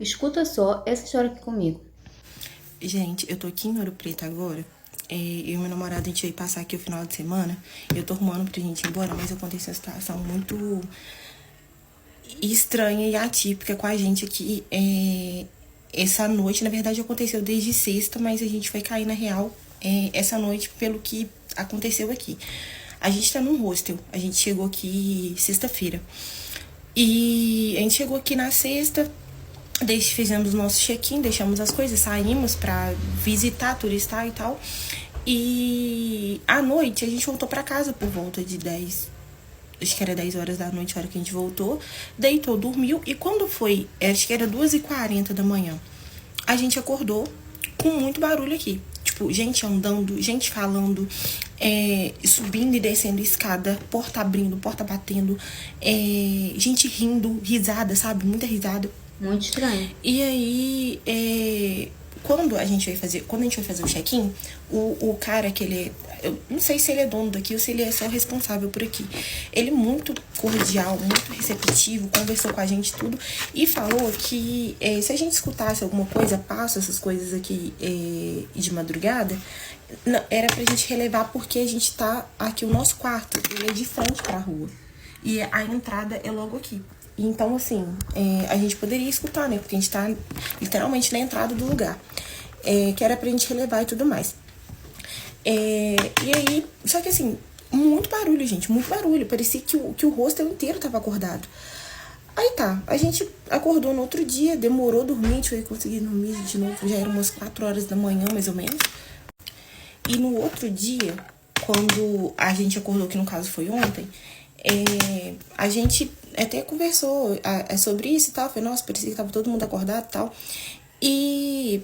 Escuta só essa história aqui comigo. Gente, eu tô aqui em Ouro Preto agora. Eu e meu namorado, a gente veio passar aqui o final de semana. Eu tô arrumando pra gente ir embora, mas aconteceu uma situação muito estranha e atípica com a gente aqui. Essa noite, na verdade, aconteceu desde sexta, mas a gente foi cair na real essa noite pelo que aconteceu aqui. A gente tá num hostel. A gente chegou aqui sexta-feira. E a gente chegou aqui na sexta, fizemos nosso check-in, deixamos as coisas, saímos pra visitar, turistar e tal. E à noite a gente voltou pra casa por volta de 10, acho que era 10 horas da noite, a hora que a gente voltou. Deitou, dormiu, e quando foi, acho que era 2h40 da manhã, a gente acordou com muito barulho aqui. Tipo, gente andando, gente falando, subindo e descendo escada, porta abrindo, porta batendo, gente rindo, risada, sabe? Muita risada. Muito estranho. E aí, quando a gente vai fazer o check-in, o cara que ele é, eu não sei se ele é dono daqui ou se ele é só responsável por aqui. Ele muito cordial, muito receptivo, conversou com a gente tudo e falou que se a gente escutasse alguma coisa, passa essas coisas aqui de madrugada, não, era pra gente relevar porque a gente tá aqui, o nosso quarto, ele é de frente pra rua. E a entrada é logo aqui. Então, assim, a gente poderia escutar, né? Porque a gente tá literalmente na entrada do lugar. Que era pra gente relevar e tudo mais. E aí, só que assim, muito barulho, gente, muito barulho. Parecia que o hostel inteiro tava acordado. Aí tá, a gente acordou no outro dia, demorou a dormir, a gente foi conseguir dormir de novo, já eram umas 4 horas da manhã, mais ou menos. E no outro dia, quando a gente acordou, que no caso foi ontem, a gente até conversou sobre isso e tal. Foi, nossa, parecia que tava todo mundo acordado e tal. E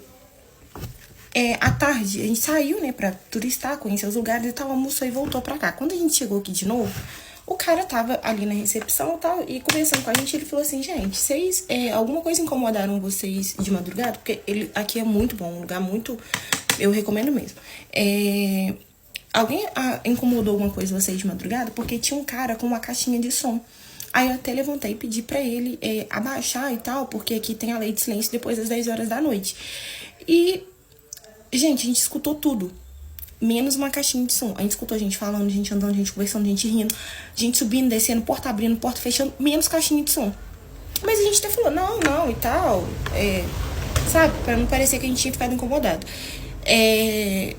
à tarde, a gente saiu, né, pra turistar, conhecer os lugares e tal, almoçou e voltou pra cá. Quando a gente chegou aqui de novo, o cara tava ali na recepção e tal, e conversando com a gente, ele falou assim, gente, vocês, alguma coisa incomodaram vocês de madrugada? Porque ele aqui é muito bom, um lugar muito, eu recomendo mesmo. Alguém incomodou alguma coisa vocês de madrugada? Porque tinha um cara com uma caixinha de som. Aí eu até levantei e pedi pra ele abaixar e tal, porque aqui tem a lei de silêncio depois das 10 horas da noite. E, gente, a gente escutou tudo, menos uma caixinha de som. A gente escutou gente falando, gente andando, gente conversando, gente rindo, gente subindo, descendo, porta abrindo, porta fechando, menos caixinha de som. Mas a gente até falou, não e tal, sabe, pra não parecer que a gente tinha ficado incomodado.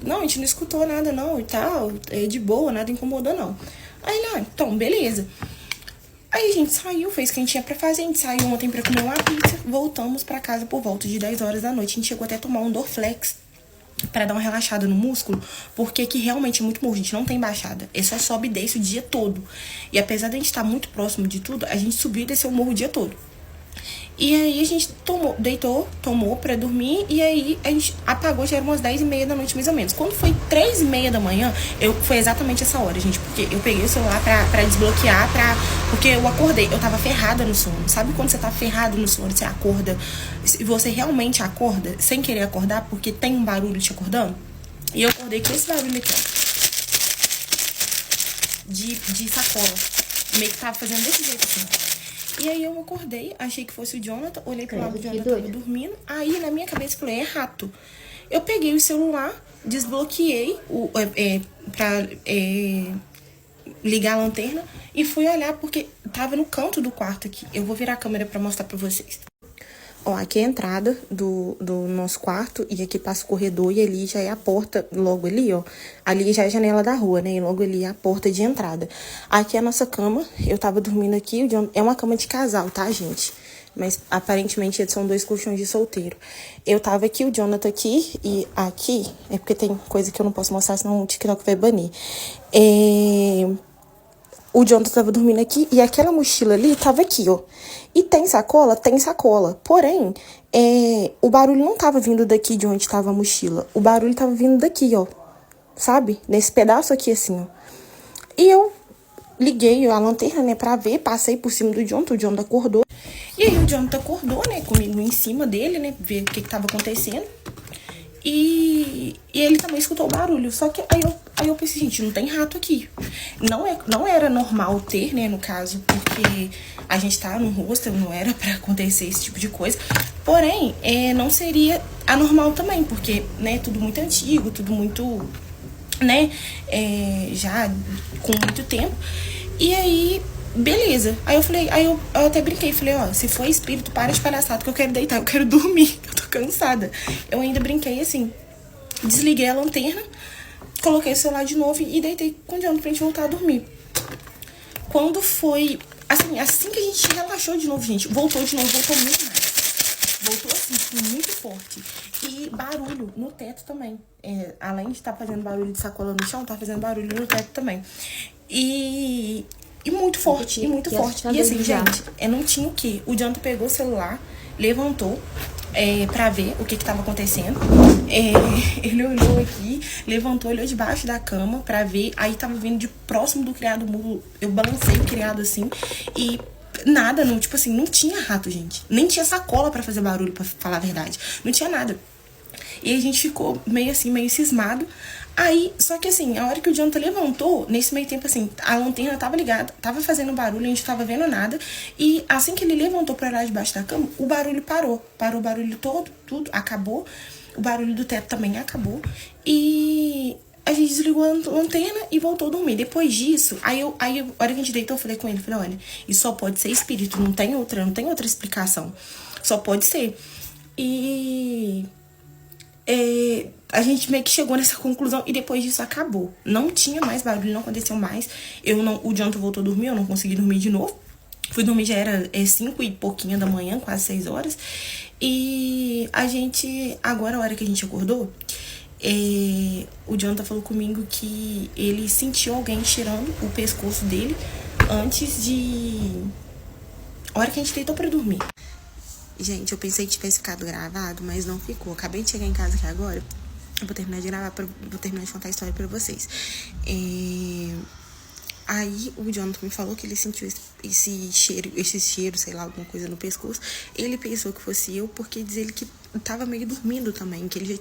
Não, a gente não escutou nada não e tal, de boa, nada incomodou não. Aí, então, beleza. Aí a gente saiu, fez o que a gente tinha pra fazer, a gente saiu ontem pra comer uma pizza, voltamos pra casa por volta de 10 horas da noite, a gente chegou até a tomar um Dorflex pra dar uma relaxada no músculo, porque aqui realmente é muito morro, a gente não tem baixada, só sobe e desce o dia todo. E apesar de a gente estar muito próximo de tudo, a gente subiu e desceu o morro o dia todo. E aí a gente tomou pra dormir, e aí a gente apagou, já eram umas 10h30 da noite, mais ou menos. Quando foi 3h30 da manhã, foi exatamente essa hora, gente, porque eu peguei o celular pra desbloquear, porque eu acordei, eu tava ferrada no sono. Sabe quando você tá ferrado no sono, você acorda, e você realmente acorda, sem querer acordar, porque tem um barulho te acordando? E eu acordei com esse barulho aqui, ó, de sacola, meio que tava fazendo desse jeito assim. E aí eu acordei, achei que fosse o Jonathan, olhei pro lado, o Jonathan tava dormindo. Aí na minha cabeça eu falei, é rato. Eu peguei o celular, desbloqueei pra ligar a lanterna e fui olhar porque tava no canto do quarto aqui. Eu vou virar a câmera pra mostrar pra vocês. Ó, aqui é a entrada do nosso quarto, e aqui passa o corredor, e ali já é a porta, logo ali, ó. Ali já é a janela da rua, né? E logo ali é a porta de entrada. Aqui é a nossa cama, eu tava dormindo aqui, é uma cama de casal, tá, gente? Mas aparentemente são 2 colchões de solteiro. Eu tava aqui, o Jonathan aqui, e aqui, é porque tem coisa que eu não posso mostrar, senão o TikTok vai banir. O Jonathan tava dormindo aqui e aquela mochila ali tava aqui, ó. E tem sacola? Tem sacola. Porém, o barulho não tava vindo daqui de onde tava a mochila. O barulho tava vindo daqui, ó. Sabe? Nesse pedaço aqui, assim, ó. E eu liguei a lanterna, né, pra ver. Passei por cima do Jonathan, o Jonathan acordou. E aí o Jonathan acordou, né, comigo em cima dele, né, ver o que tava acontecendo. E ele também escutou o barulho. Só que aí eu Aí eu pensei, gente, não tem rato aqui. Não era normal ter, né, no caso, porque a gente tá no hostel, não era pra acontecer esse tipo de coisa. Porém, não seria anormal também, porque, né, tudo muito antigo, tudo muito, né, já com muito tempo. E aí, beleza. Aí eu falei, eu até brinquei, falei, ó, se for espírito, para de palhaçada, que eu quero deitar, eu quero dormir, eu tô cansada. Eu ainda brinquei assim, desliguei a lanterna, coloquei o celular de novo e deitei com o Jonathan pra gente voltar a dormir. Quando foi, assim que a gente relaxou de novo, gente, voltou muito mais. Voltou assim, muito forte. E barulho no teto também. Além de estar fazendo barulho de sacola no chão, tá fazendo barulho no teto também. E muito forte, muito forte. E assim, gente, não tinha o quê? O Jonathan pegou o celular, levantou pra ver o que tava acontecendo. Ele olhou aqui, levantou, olhou debaixo da cama pra ver. Aí tava vindo de próximo do criado mudo. Eu balancei o criado assim e nada, não, tipo assim, não tinha rato, gente. Nem tinha sacola pra fazer barulho, pra falar a verdade. Não tinha nada. E a gente ficou meio assim, meio cismado. Aí, só que assim, a hora que o Jonathan levantou, nesse meio tempo assim, a lanterna tava ligada, tava fazendo barulho, a gente tava vendo nada. E assim que ele levantou pra olhar debaixo da cama, o barulho parou. Parou o barulho todo, tudo, acabou. O barulho do teto também acabou. E a gente desligou a lanterna e voltou a dormir. Depois disso, aí a hora que a gente deitou, eu falei com ele, falei, olha, isso só pode ser espírito, não tem outra explicação. Só pode ser. E a gente meio que chegou nessa conclusão e depois disso acabou. Não tinha mais barulho, não aconteceu mais. O Jonathan voltou a dormir, eu não consegui dormir de novo. Fui dormir, já era 5 e pouquinho da manhã, quase 6 horas. E agora a hora que a gente acordou, o Jonathan falou comigo que ele sentiu alguém tirando o pescoço dele antes de... A hora que a gente deitou pra dormir. Gente, eu pensei que tivesse ficado gravado, mas não ficou. Acabei de chegar em casa aqui agora. Eu vou terminar de gravar, vou terminar de contar a história pra vocês. Aí o Jonathan me falou que ele sentiu esse cheiro, sei lá, alguma coisa no pescoço. Ele pensou que fosse eu, porque diz ele que tava meio dormindo também, que ele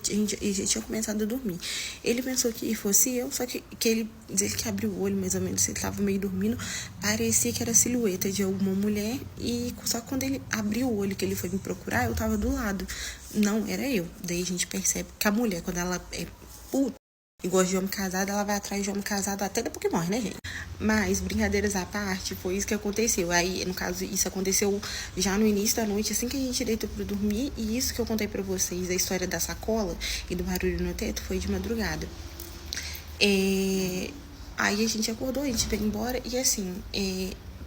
já tinha começado a dormir. Ele pensou que fosse eu, só que ele diz ele que abriu o olho, mais ou menos, ele tava meio dormindo, parecia que era a silhueta de alguma mulher, e só que quando ele abriu o olho, que ele foi me procurar, eu tava do lado. Não, era eu. Daí a gente percebe que a mulher, quando ela é puta e gosta de homem casado, ela vai atrás de homem casado até depois que morre, né, gente? Mas, brincadeiras à parte, foi isso que aconteceu. Aí, no caso, isso aconteceu já no início da noite, assim que a gente deitou pra dormir. E isso que eu contei pra vocês, a história da sacola e do barulho no teto, foi de madrugada. Aí a gente acordou, a gente veio embora. E assim,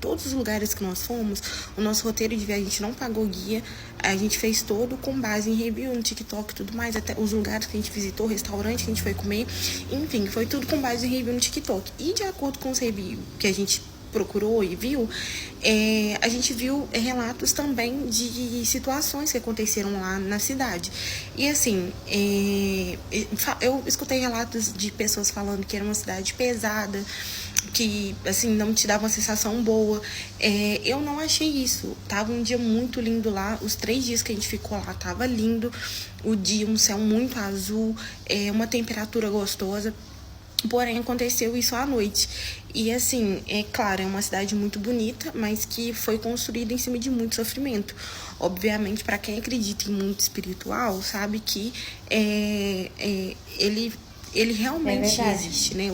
todos os lugares que nós fomos, o nosso roteiro de viagem, a gente não pagou guia, a gente fez todo com base em review, no TikTok e tudo mais, até os lugares que a gente visitou, o restaurante que a gente foi comer, enfim, foi tudo com base em review no TikTok. E de acordo com os reviews que a gente procurou e viu, a gente viu relatos também de situações que aconteceram lá na cidade. E assim, eu escutei relatos de pessoas falando que era uma cidade pesada, que, assim, não te dava uma sensação boa. Eu não achei isso. Tava um dia muito lindo lá. Os 3 dias que a gente ficou lá, tava lindo. O dia, um céu muito azul, uma temperatura gostosa. Porém, aconteceu isso à noite. E, assim, claro, é uma cidade muito bonita, mas que foi construída em cima de muito sofrimento. Obviamente, para quem acredita em mundo espiritual, sabe que ele realmente existe, né?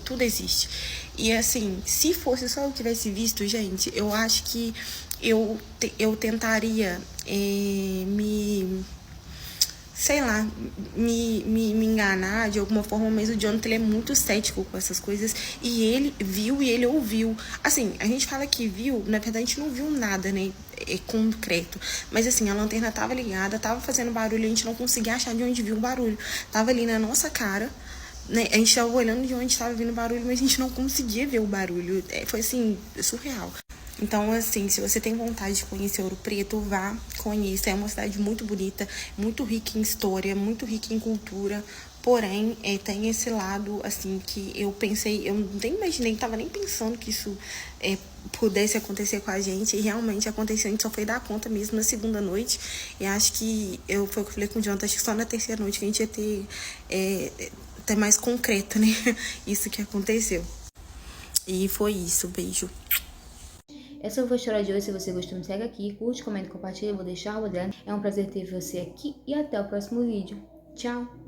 Tudo existe. E assim, se fosse só eu tivesse visto, gente, eu acho que eu tentaria me enganar de alguma forma, mas o Jonathan, ele é muito cético com essas coisas, e ele viu e ele ouviu. Assim, a gente fala que viu, na verdade a gente não viu nada, né, concreto, mas assim, a lanterna tava ligada, tava fazendo barulho, a gente não conseguia achar de onde viu o barulho, tava ali na nossa cara, né? A gente estava olhando de onde estava vindo o barulho, mas a gente não conseguia ver o barulho. Foi assim, surreal. Então, assim, se você tem vontade de conhecer Ouro Preto, vá, conheça. É uma cidade muito bonita, muito rica em história, muito rica em cultura. Porém, tem esse lado, assim, que eu pensei, eu nem imaginei, tava nem pensando que isso pudesse acontecer com a gente. E realmente aconteceu, a gente só foi dar conta mesmo na segunda noite. E acho que foi o que eu falei com o Jonathan, acho que só na terceira noite que a gente ia ter até mais concreto, né? Isso que aconteceu. E foi isso. Beijo. Essa foi a história de hoje. Se você gostou, me segue aqui, curte, comenta, compartilha. Eu vou deixar o dela. É um prazer ter você aqui e até o próximo vídeo. Tchau!